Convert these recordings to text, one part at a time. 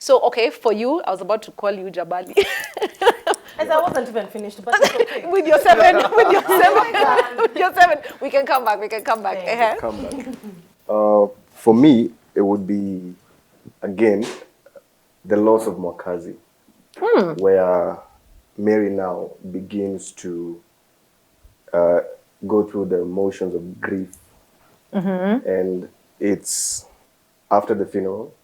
So, okay, for you, I was about to call you Jabali. As I wasn't even finished, but it's okay. with your 7, with your 7, with your 7. We can come back, Come back. For me, it would be, again, the loss of Mwakazi, where Mary now begins to go through the emotions of grief. And it's after the funeral,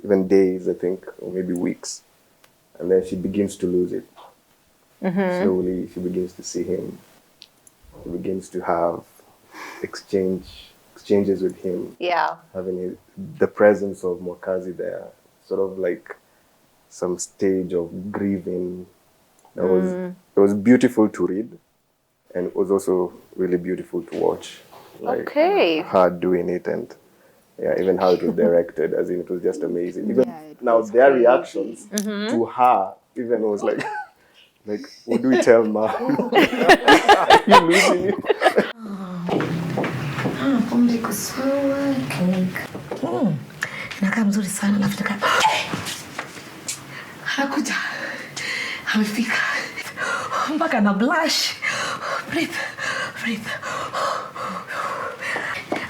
even days, I think, or maybe weeks. And then she begins to lose it. Slowly, she begins to see him. She begins to have exchanges with him. Yeah. Having the presence of Mwakazi there, sort of like some stage of grieving. It was beautiful to read, and it was also really beautiful to watch. Like her doing it, and even how it was directed, as in it was just amazing. Even now their reactions to her, even was like, what do we tell Ma? You losing it? Pombe iko sawa, cake. Inakaa mzuri sana alafu hakuja. Amefika. Mpaka na blush. Breathe.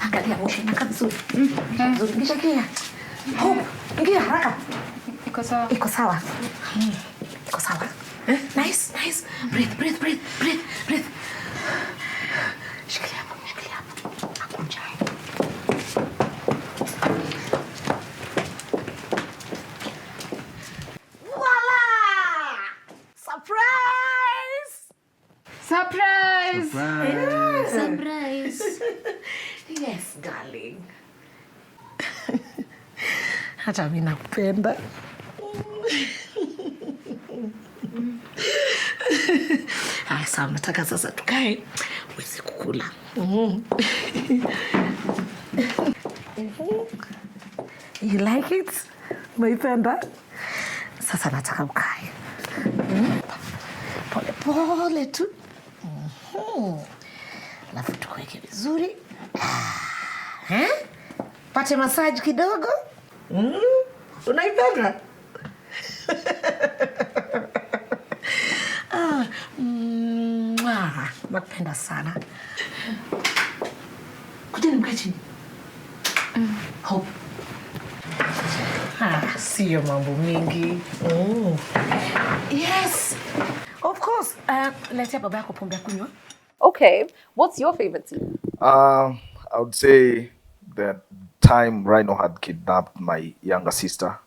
Angalia moshi inakaa mzuri. Mzuri kisha kia. Ingia haraka. Iko sawa. Iko sawa. Nice. Breathe. Shikilia hapo. Hakuja. Surprise! Yes, darling. Hata mimi nakupenda. Sasa nataka sasa tukae uweze kukula. You like it? Umeipenda? Sasa nataka ukae. Pole tu. Alafu tukuweke vizuri. Pate massage kidogo. Unaipenda? Nakupenda sana. Kujeni mkae chini. Hope. Sio mambo mingi. Yes. Of course. Letea baba yako pombe kunywa. Okay. What's your favorite scene? I would say that time Rhino had kidnapped my younger sister,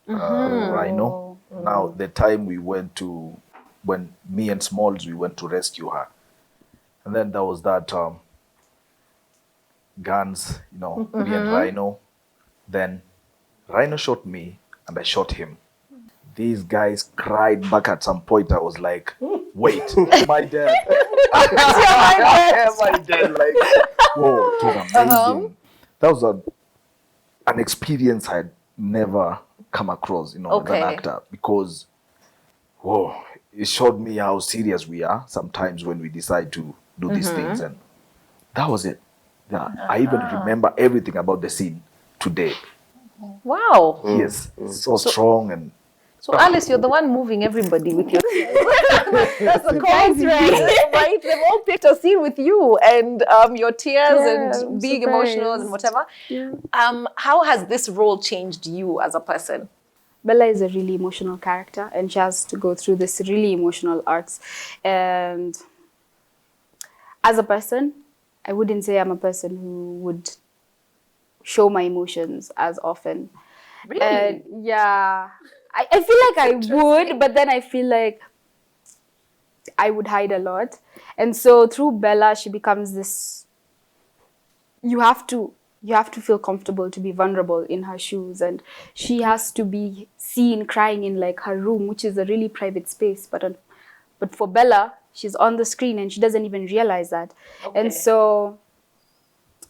Rhino. Now, the time when me and Smalls, we went to rescue her. And then there was that guns, me and Rhino. Then Rhino shot me and I shot him. These guys cried back at some point. I was like, wait, my dad. My dad, like, whoa, it was amazing. That was an experience I'd never come across, as an actor, because, whoa, it showed me how serious we are sometimes when we decide to do these things. And that was it. Yeah, I even remember everything about the scene today. Wow. Yes, so strong. And so Alice, you're the one moving everybody with your that's the cause, right? They've all picked a scene with you and your tears and being emotional and whatever. Yeah. How has this role changed you as a person? Bella is a really emotional character and she has to go through this really emotional arcs. And as a person, I wouldn't say I'm a person who would show my emotions as often. Really? Yeah. I feel like I would, but then I feel like I would hide a lot. And so through Bella, she becomes this, you have to feel comfortable to be vulnerable in her shoes. And she has to be seen crying in like her room, which is a really private space. But for Bella, she's on the screen and she doesn't even realize that. Okay. And so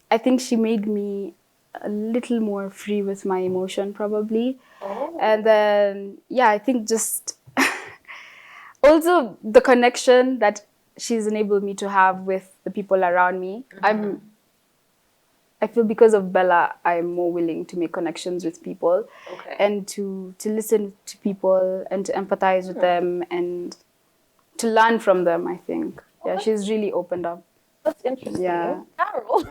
I think she made me a little more free with my emotion, probably. Oh. And then, yeah, I think just also the connection that she's enabled me to have with the people around me. I feel because of Bella, I'm more willing to make connections with people and to listen to people and to empathize with them and to learn from them, I think. Yeah, she's really opened up. That's interesting. Yeah. Carol,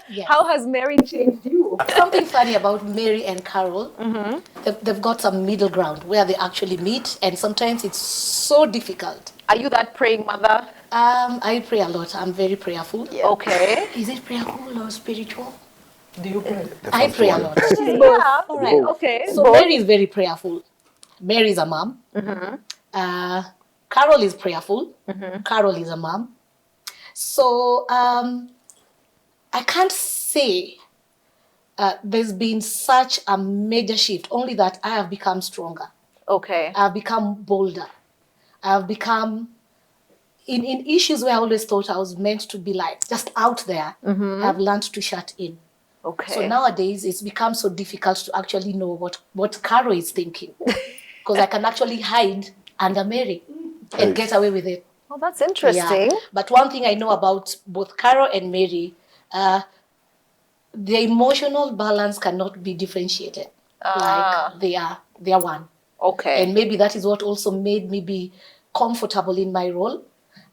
Yes. how has Mary changed you? Something funny about Mary and Carol, they've got some middle ground where they actually meet, and sometimes it's so difficult. Are you that praying mother? I pray a lot. I'm very prayerful. Okay. Is it prayerful or spiritual? Do you pray? I pray a lot. Yeah. All right. Okay. So Mary is very prayerful. Mary is a mom. Carol is prayerful. Carol is a mom. So I can't say there's been such a major shift, only that I have become stronger. Okay. I have become bolder. I have become, in issues where I always thought I was meant to be like just out there, I've learned to shut in. Okay. So nowadays it's become so difficult to actually know what Caro is thinking. Because I can actually hide under Mary and get away with it. Oh, that's interesting. Yeah. But one thing I know about both Caro and Mary, their emotional balance cannot be differentiated. Like they are one. Okay. And maybe that is what also made me be comfortable in my role,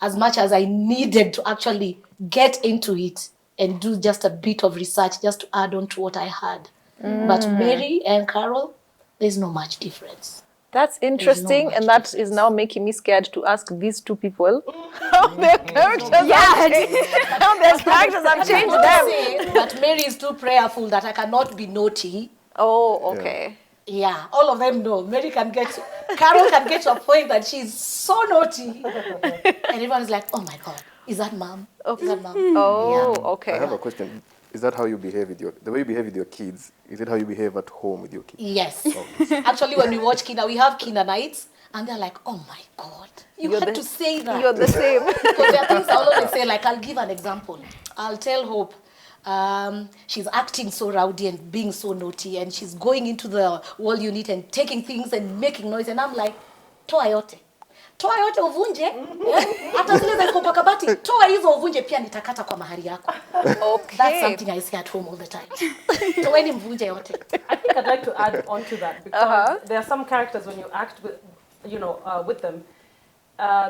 as much as I needed to actually get into it and do just a bit of research just to add on to what I had. But Mary and Carol, there's no much difference. That's interesting, and that is now making me scared to ask these two people how their characters have changed. How their characters have changed them. Say that Mary is too prayerful that I cannot be naughty. Oh, okay. Yeah, all of them know. Mary can get, Carol can get to a point that she's so naughty. And everyone's like, oh my God, is that mom? Is that mom? Oh, Yeah. okay. I have a question. Is that how you behave with the way you behave with your kids? Is it how you behave at home with your kids? Yes. Actually, when we watch Kina, we have Kina nights, and they're like, oh my God, you had to say that. You're the same. Because there are things I'll always say, like, I'll give an example. I'll tell Hope, she's acting so rowdy and being so naughty, and she's going into the wall unit and taking things and making noise, and I'm like, toa yote. Toa yote uvunje. Hata zile za kwa kabati, toa hizo uvunje pia nitakata kwa mahari yako. Okay. That's something I say at home all the time. Toeni mvunje yote. I think I'd like to add on to that because there are some characters when you act with, with them,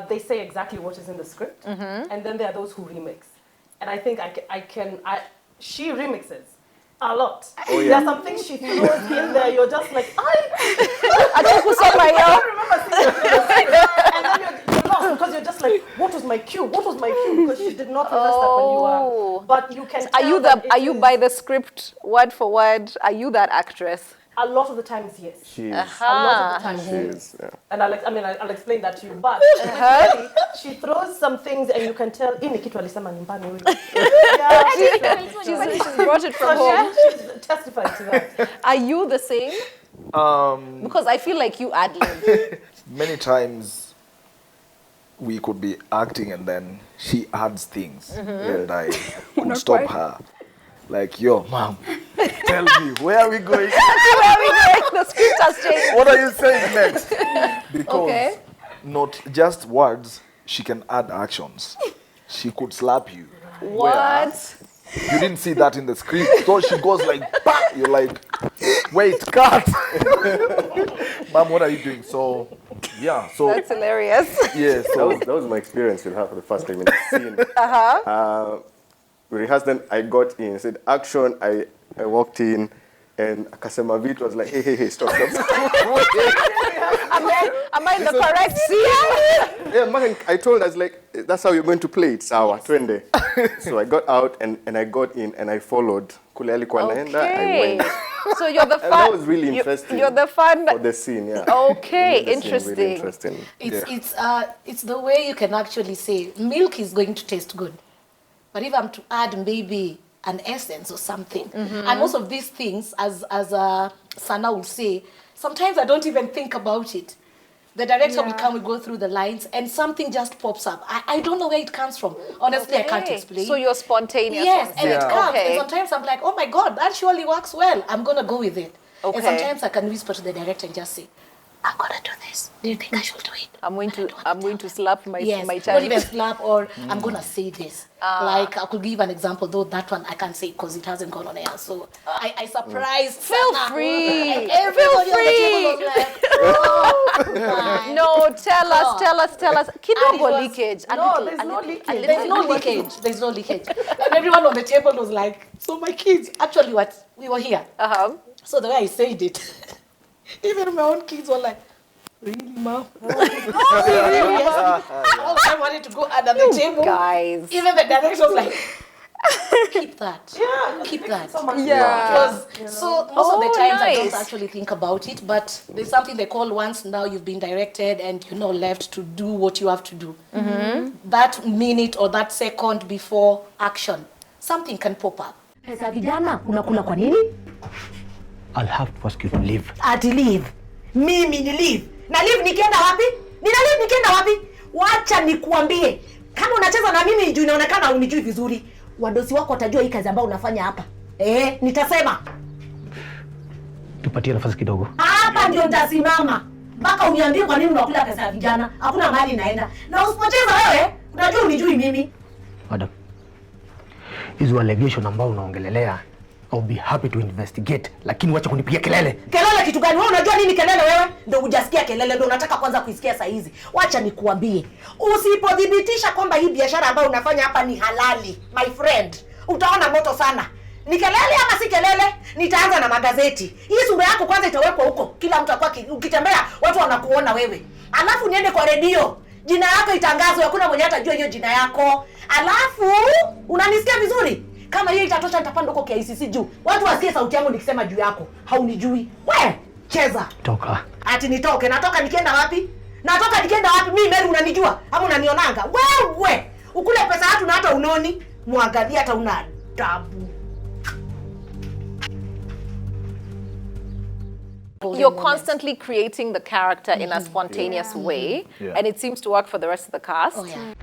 they say exactly what is in the script, and then there are those who remix. And I think she remixes a lot. Oh, yeah. There are some things she throws in there. You're just like, I don't remember seeing it. And then you're lost because you're just like, what was my cue? What was my cue? Because she did not rehearse that when you were. But you can. Are you by the script word for word? Are you that actress? A lot of the times, yes. She is. A lot of the times, She is. Yeah. And I'll explain that to you. But really, she throws some things, and you can tell. Ini kitu alisema nyumbani huyu. Yeah, She's brought it from so home. she's testified to that. Are you the same? Because I feel like you ad-lib. Many times we could be acting and then she adds things and I could stop her. Like, yo, mom, tell me, where are we going? The script has changed. What are you saying next? Because Okay. not just words, she can add actions. She could slap you. What? You didn't see that in the script. So she goes like, bah! You're like, wait, cut. Mom, what are you doing? So, yeah. So, That's hilarious. yeah. So, That was my experience with her for the first time in the scene. We rehearsed, then I got in, said action, I walked in, and Akasema Vit was like, hey, stop. Am I in the correct scene? Yeah, man, I told her, I was like, that's how you're going to play it, sawa, twende. So I got out, and I got in, and I followed. Kule alikuwa naenda, I went. So you're the fun. That was really interesting. You're the fun. For the scene, yeah. Okay, Made the scene interesting. Really interesting. It's the way you can actually say milk is going to taste good, but if I'm to add maybe an essence or something, and most of these things, as Sana will say, sometimes I don't even think about it. The director will come, will go through the lines, and something just pops up. I don't know where it comes from. Honestly, I can't explain. So you're spontaneous. Yes, and it comes. Okay. And sometimes I'm like, oh my God, that surely works well. I'm going to go with it. Okay. And sometimes I can whisper to the director and just say, I'm going to do this. this? Do you think I should do it? I'm going to slap my Yes, my not child. even slap or I'm gonna say this. Like I could give an example, though that one I can't say because it hasn't gone on air. So I surprised. Feel Sana. free. And everybody on the table was like, oh, No, tell us. And it Kidogo was- leakage. No, there's no leakage. There's no leakage. There's no leakage. And everyone on the table was like, so my kids, actually what? We were here. So the way I said it, even my own kids were like, really, Mom? Yes. All I wanted to go under the table. Guys. Even the director was like, keep that. Yeah, Keep that. so much. Because so most of the times I nice. don't actually think about it, but there's something they call once now you've been directed and you're not left to do what you have to do. That minute or that second before action, something can pop up. Pesa vijana unakula kwa nini? I'll have to ask you to leave. Ati leave. Mimi ni leave. Na leave nikienda wapi? Nina leave nikienda wapi? Wacha nikuambie. Kama unacheza na mimi juu inaonekana unijui vizuri, wadosi wako watajua hii kazi ambayo unafanya hapa. Nitasema. Tupatie nafasi kidogo. Hapa ndio nitasimama. Mpaka uniambie kwa nini unakula pesa ya vijana. Hakuna mahali naenda. Na usipocheza wewe, unajua unijui mimi. Madam, hizo allegation ambao unaongelelea, I'll be happy to investigate, lakini wacha kunipigia kelele. Kelele kitu gani? Wewe unajua nini kelele wewe? Ndio hujasikia kelele, ndio unataka kwanza kuisikia saa hizi. Wacha nikuambie. Usipodhibitisha kwamba hii biashara ambayo unafanya hapa ni halali, my friend, utaona moto sana. Ni kelele ama si kelele? Nitaanza na magazeti. Hii sura yako kwanza itawekwa huko. Kila mtu akwa ukitembea watu wanakuona wewe. Alafu niende kwa redio. Jina yako itangazwe, hakuna mwenye atajua hiyo jina yako. Alafu unanisikia vizuri? Kama hiyo itatosha nitapanda huko KICC juu. Watu wasikie sauti yangu nikisema juu yako. Haunijui. We, cheza. Toka. Ati nitoke. Natoka nikienda wapi? Natoka nikienda wapi? Mimi Mary unanijua? Ama unanionanga? Wewe, ukule pesa watu na hata unoni. Muangalia hata una tabu. You're constantly creating the character in a spontaneous way, and it seems to work for the rest of the cast. Oh, yeah.